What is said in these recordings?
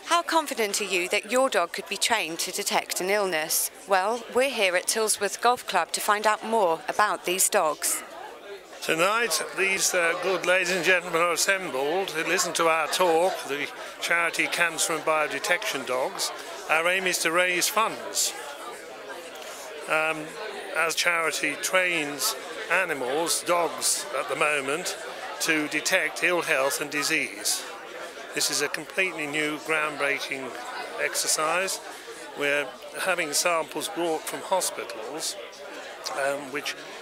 How confident are you that your dog could be trained to detect an illness? Well, we're here at Tilsworth Golf Club to find out more about these dogs. Tonight, these good ladies and gentlemen are assembled to listen to our talk, the charity Cancer and Biodetection Dogs. Our aim is to raise funds. As charity trains animals, dogs at the moment, to detect ill health and disease. This is a completely new, groundbreaking exercise. We're having samples brought from hospitals,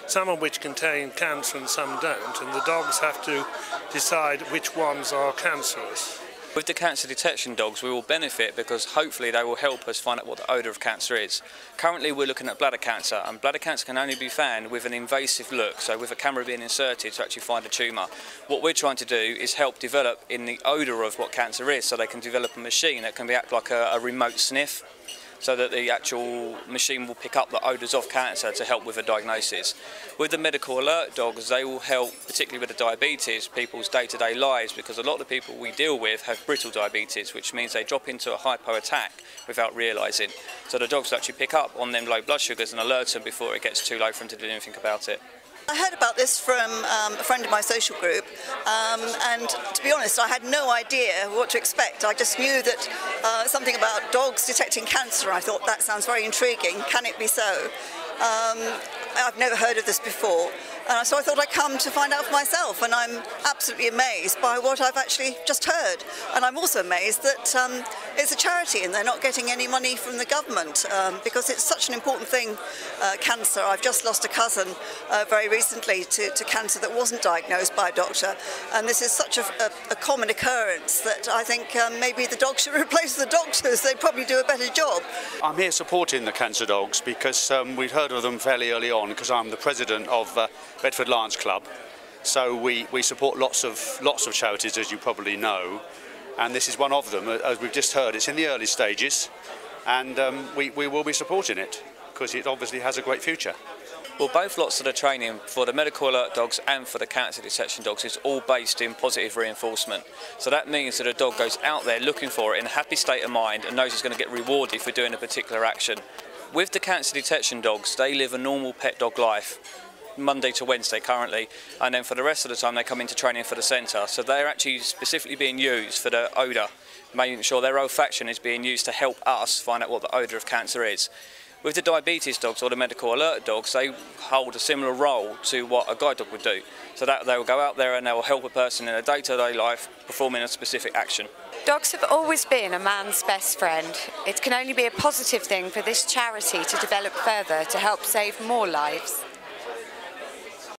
some of which contain cancer and some don't, and the dogs have to decide which ones are cancerous. With the cancer detection dogs, we will benefit because hopefully they will help us find out what the odour of cancer is. Currently we're looking at bladder cancer, and bladder cancer can only be found with an invasive look, so with a camera being inserted to actually find a tumour. What we're trying to do is help develop in the odour of what cancer is, so they can develop a machine that can act like a remote sniff, so that the actual machine will pick up the odours of cancer to help with a diagnosis. With the medical alert dogs, they will help, particularly with the diabetes, people's day-to-day lives, because a lot of the people we deal with have brittle diabetes, which means they drop into a hypo attack without realising. So the dogs actually pick up on them low blood sugars and alert them before it gets too low for them to do anything about it. I heard about this from a friend of my social group, and to be honest, I had no idea what to expect. I just knew that something about dogs detecting cancer. I thought that sounds very intriguing. Can it be so? I've never heard of this before, so I thought I'd come to find out for myself, and I'm absolutely amazed by what I've actually just heard. And I'm also amazed that it's a charity and they're not getting any money from the government, because it's such an important thing, cancer. I've just lost a cousin very recently to cancer that wasn't diagnosed by a doctor, and this is such a common occurrence that I think maybe the dogs should replace the doctors. They'd probably do a better job. I'm here supporting the cancer dogs because we'd heard of them fairly early on, because I'm the president of Bedford Lions Club. So we support lots of charities, as you probably know, and this is one of them. As we've just heard, it's in the early stages, and we will be supporting it because it obviously has a great future. Well, both lots of the training for the medical alert dogs and for the cancer detection dogs is all based in positive reinforcement. So that means that a dog goes out there looking for it in a happy state of mind and knows it's going to get rewarded for doing a particular action. With the cancer detection dogs, they live a normal pet dog life, Monday to Wednesday currently, and then for the rest of the time they come into training for the centre. So they're actually specifically being used for the odour, making sure their olfaction is being used to help us find out what the odour of cancer is. With the diabetes dogs or the medical alert dogs, they hold a similar role to what a guide dog would do. So that they will go out there and they will help a person in a day-to-day life performing a specific action. Dogs have always been a man's best friend. It can only be a positive thing for this charity to develop further to help save more lives.